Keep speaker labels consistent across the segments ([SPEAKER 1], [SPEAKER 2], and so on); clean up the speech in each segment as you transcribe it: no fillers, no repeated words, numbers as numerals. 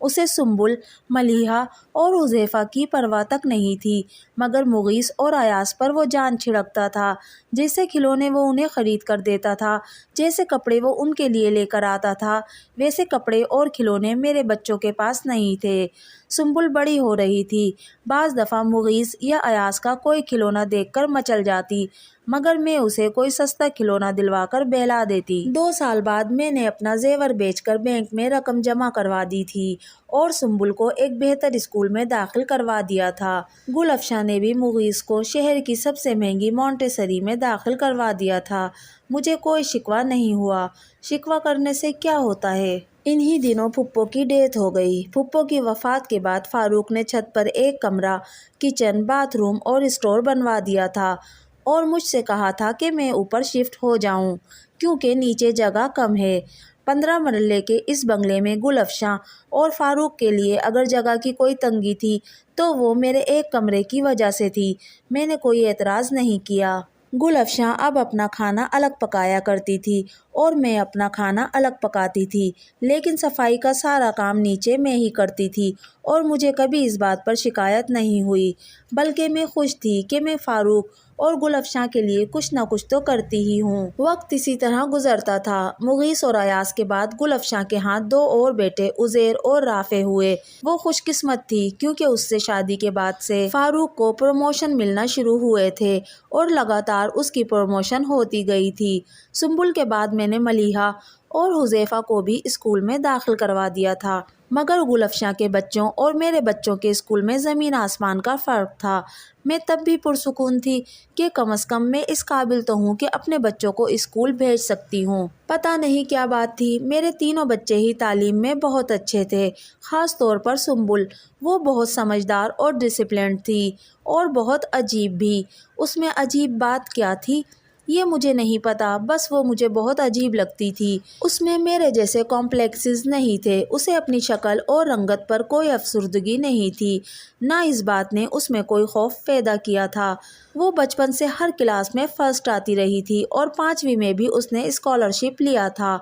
[SPEAKER 1] اسے سنبل، ملیحہ اور حذیفہ کی پرواہ تک نہیں تھی، مگر مغیث اور ایاز پر وہ جان چھڑکتا تھا۔ جیسے کھلونے وہ انہیں خرید کر دیتا تھا، جیسے کپڑے وہ ان کے لیے لے کر آتا تھا، ویسے کپڑے اور کھلونے میرے بچوں کے پاس نہیں تھے۔ سنبل بڑی ہو رہی تھی، بعض دفعہ مغیث یا ایاز کا کوئی کھلونا دیکھ کر مچل جاتی، مگر میں اسے کوئی سستا کھلونا دلوا کر بہلا دیتی۔ 2 سال بعد میں نے اپنا زیور بیچ کر بینک میں رقم جمع کروا دی تھی اور سنبل کو ایک بہتر اسکول میں داخل کروا دیا تھا۔ گل افشاں نے بھی مغیث کو شہر کی سب سے مہنگی مونٹیسری میں داخل کروا دیا تھا۔ مجھے کوئی شکوہ نہیں ہوا۔ شکوہ کرنے سے کیا ہوتا ہے؟ انہی دنوں پھپھو کی ڈیتھ ہو گئی۔ پھپھو کی وفات کے بعد فاروق نے چھت پر ایک کمرہ، کچن، باتھ روم اور اسٹور بنوا دیا تھا اور مجھ سے کہا تھا کہ میں اوپر شفٹ ہو جاؤں کیونکہ نیچے جگہ کم ہے۔ 15 مرلے کے اس بنگلے میں گل افشاں اور فاروق کے لیے اگر جگہ کی کوئی تنگی تھی تو وہ میرے ایک کمرے کی وجہ سے تھی۔ میں نے کوئی اعتراض نہیں کیا۔ گل افشاں اب اپنا کھانا الگ پکایا کرتی تھی اور میں اپنا کھانا الگ پکاتی تھی، لیکن صفائی کا سارا کام نیچے میں ہی کرتی تھی اور مجھے کبھی اس بات پر شکایت نہیں ہوئی، بلکہ میں خوش تھی کہ میں فاروق اور گل افشاں کے لیے کچھ نہ کچھ تو کرتی ہی ہوں۔ وقت اسی طرح گزرتا تھا۔ مغیث اور ایاز کے بعد گل افشاں کے ہاں 2 اور بیٹے عزیر اور رافع ہوئے۔ وہ خوش قسمت تھی کیونکہ اس سے شادی کے بعد سے فاروق کو پروموشن ملنا شروع ہوئے تھے اور لگاتار اس کی پروموشن ہوتی گئی تھی۔ سنبل کے بعد میں نے ملیحہ اور حذیفہ کو بھی اسکول میں داخل کروا دیا تھا، مگر گل افشاں کے بچوں اور میرے بچوں کے اسکول میں زمین آسمان کا فرق تھا۔ میں تب بھی پرسکون تھی کہ کم از کم میں اس قابل تو ہوں کہ اپنے بچوں کو اسکول بھیج سکتی ہوں۔ پتہ نہیں کیا بات تھی، میرے تینوں بچے ہی تعلیم میں بہت اچھے تھے، خاص طور پر سنبل۔ وہ بہت سمجھدار اور ڈسپلنڈ تھی اور بہت عجیب بھی۔ اس میں عجیب بات کیا تھی یہ مجھے نہیں پتا، بس وہ مجھے بہت عجیب لگتی تھی۔ اس میں میرے جیسے کمپلیکسز نہیں تھے، اسے اپنی شکل اور رنگت پر کوئی افسردگی نہیں تھی، نہ اس بات نے اس میں کوئی خوف پیدا کیا تھا۔ وہ بچپن سے ہر کلاس میں فرسٹ آتی رہی تھی اور 5ویں میں بھی اس نے اسکالرشپ لیا تھا۔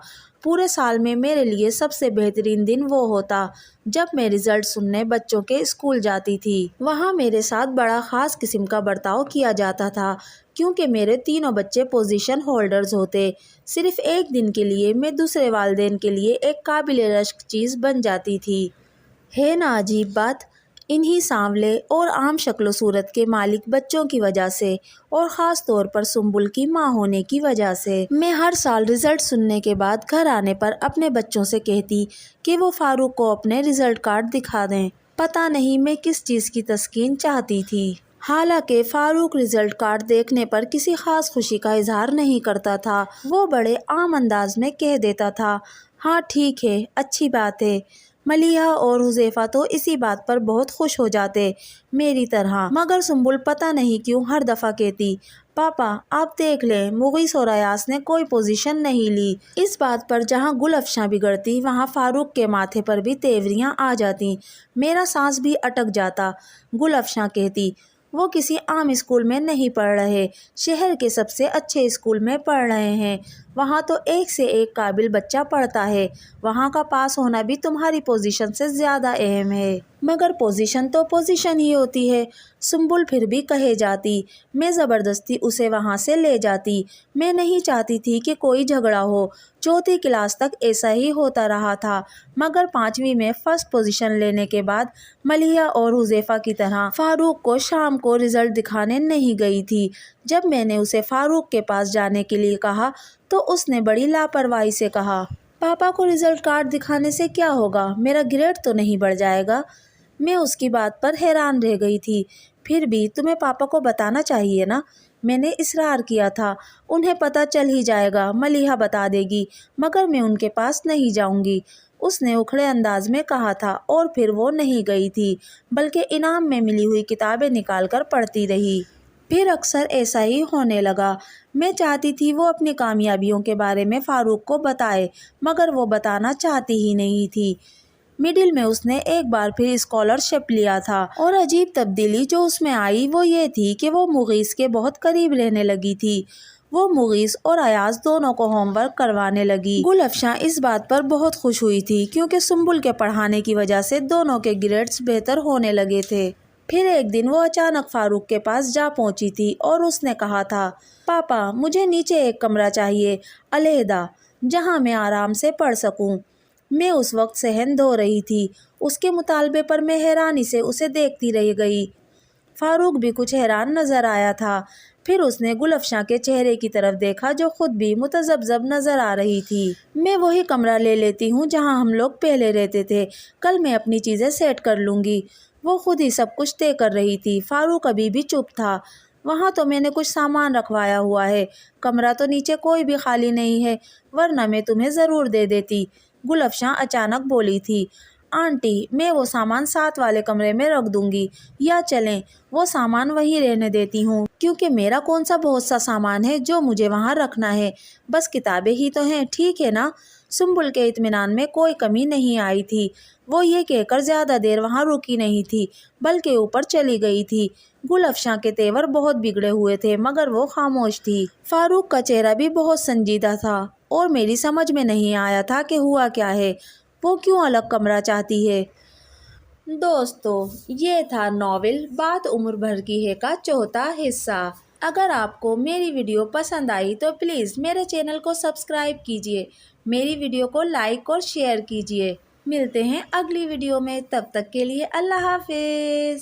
[SPEAKER 1] پورے سال میں میرے لیے سب سے بہترین دن وہ ہوتا جب میں رزلٹ سننے بچوں کے اسکول جاتی تھی۔ وہاں میرے ساتھ بڑا خاص قسم کا برتاؤ کیا جاتا تھا کیونکہ میرے تینوں بچے پوزیشن ہولڈرز ہوتے۔ صرف ایک دن کے لیے میں دوسرے والدین کے لیے ایک قابل رشک چیز بن جاتی تھی۔ ہے نا عجیب بات؟ انہی سانولے اور عام شکل و صورت کے مالک بچوں کی وجہ سے اور خاص طور پر سنبل کی ماں ہونے کی وجہ سے میں ہر سال رزلٹ سننے کے بعد گھر آنے پر اپنے بچوں سے کہتی کہ وہ فاروق کو اپنے رزلٹ کارڈ دکھا دیں۔ پتہ نہیں میں کس چیز کی تسکین چاہتی تھی۔ حالانکہ فاروق رزلٹ کارڈ دیکھنے پر کسی خاص خوشی کا اظہار نہیں کرتا تھا، وہ بڑے عام انداز میں کہہ دیتا تھا، ہاں ٹھیک ہے، اچھی بات ہے۔ ملیحہ اور حذیفہ تو اسی بات پر بہت خوش ہو جاتے میری طرح، مگر سنبل پتہ نہیں کیوں ہر دفعہ کہتی، پاپا آپ دیکھ لیں مغیث اور ایاز نے کوئی پوزیشن نہیں لی۔ اس بات پر جہاں گل افشاں بگڑتی وہاں فاروق کے ماتھے پر بھی تیوریاں آ جاتی، میرا سانس بھی اٹک جاتا۔ گل افشاں کہتی، وہ کسی عام اسکول میں نہیں پڑھ رہے، شہر کے سب سے اچھے اسکول میں پڑھ رہے ہیں، وہاں تو ایک سے ایک قابل بچہ پڑھتا ہے، وہاں کا پاس ہونا بھی تمہاری پوزیشن سے زیادہ اہم ہے۔ مگر پوزیشن تو پوزیشن ہی ہوتی ہے۔ سنبل پھر بھی کہے جاتی، میں زبردستی اسے وہاں سے لے جاتی۔ میں نہیں چاہتی تھی کہ کوئی جھگڑا ہو۔ 4تھی کلاس تک ایسا ہی ہوتا رہا تھا، مگر 5ویں میں فرسٹ پوزیشن لینے کے بعد ملیحہ اور حذیفہ کی طرح فاروق کو شام کو رزلٹ دکھانے نہیں گئی تھی۔ جب میں نے اسے فاروق کے پاس جانے کے لیے کہا تو اس نے بڑی لاپرواہی سے کہا، پاپا کو رزلٹ کارڈ دکھانے سے کیا ہوگا، میرا گریڈ تو نہیں بڑھ جائے گا؟ میں اس کی بات پر حیران رہ گئی تھی۔ پھر بھی تمہیں پاپا کو بتانا چاہیے نا، میں نے اصرار کیا تھا۔ انہیں پتہ چل ہی جائے گا، ملیحہ بتا دے گی، مگر میں ان کے پاس نہیں جاؤں گی، اس نے اکھڑے انداز میں کہا تھا اور پھر وہ نہیں گئی تھی، بلکہ انعام میں ملی ہوئی کتابیں نکال کر پڑھتی رہی۔ پھر اکثر ایسا ہی ہونے لگا۔ میں چاہتی تھی وہ اپنی کامیابیوں کے بارے میں فاروق کو بتائے، مگر وہ بتانا چاہتی ہی نہیں تھی۔ مڈل میں اس نے ایک بار پھر اسکالرشپ لیا تھا اور عجیب تبدیلی جو اس میں آئی وہ یہ تھی کہ وہ مغیث کے بہت قریب رہنے لگی تھی۔ وہ مغیث اور ایاز دونوں کو ہوم ورک کروانے لگی۔ گل افشاں اس بات پر بہت خوش ہوئی تھی کیونکہ سنبل کے پڑھانے کی وجہ سے دونوں کے گریڈز بہتر ہونے لگے تھے۔ پھر ایک دن وہ اچانک فاروق کے پاس جا پہنچی تھی اور اس نے کہا تھا، پاپا مجھے نیچے ایک کمرہ چاہیے علیحدہ، جہاں میں آرام سے پڑھ سکوں۔ میں اس وقت صحن دھو رہی تھی۔ اس کے مطالبے پر میں حیرانی سے اسے دیکھتی رہ گئی۔ فاروق بھی کچھ حیران نظر آیا تھا۔ پھر اس نے گل افشاں کے چہرے کی طرف دیکھا جو خود بھی متذبذب نظر آ رہی تھی۔ میں وہی کمرہ لے لیتی ہوں جہاں ہم لوگ پہلے رہتے تھے، کل میں اپنی چیزیں سیٹ کر لوں گی۔ وہ خود ہی سب کچھ طے کر رہی تھی۔ فاروق ابھی بھی چپ تھا۔ وہاں تو میں نے کچھ سامان رکھوایا ہوا ہے، کمرہ تو نیچے کوئی بھی خالی نہیں ہے، ورنہ میں تمہیں ضرور دے دیتی۔ گل افشاں اچانک بولی تھی، آنٹی میں وہ سامان ساتھ والے کمرے میں رکھ دوں گی، یا چلیں وہ سامان وہیں رہنے دیتی ہوں، کیونکہ میرا کون سا بہت سا سامان ہے جو مجھے وہاں رکھنا ہے، بس کتابیں ہی تو ہیں، ٹھیک ہے نا؟ سنبل کے اطمینان میں کوئی کمی نہیں آئی تھی۔ وہ یہ کہہ کر زیادہ دیر وہاں رکی نہیں تھی بلکہ اوپر چلی گئی تھی۔ گل افشاں کے تیور بہت بگڑے ہوئے تھے مگر وہ خاموش تھی۔ فاروق کا چہرہ بھی بہت سنجیدہ تھا اور میری سمجھ میں نہیں آیا تھا کہ ہوا کیا ہے، وہ کیوں الگ کمرہ چاہتی ہے۔ دوستو، یہ تھا ناول بات عمر بھر کی ہے کا چوتھا حصہ۔ اگر آپ کو میری ویڈیو پسند آئی تو پلیز میرے چینل کو سبسکرائب کیجیے، میری ویڈیو کو لائک اور شیئر کیجیے۔ ملتے ہیں اگلی ویڈیو میں، تب تک کے لیے اللہ حافظ۔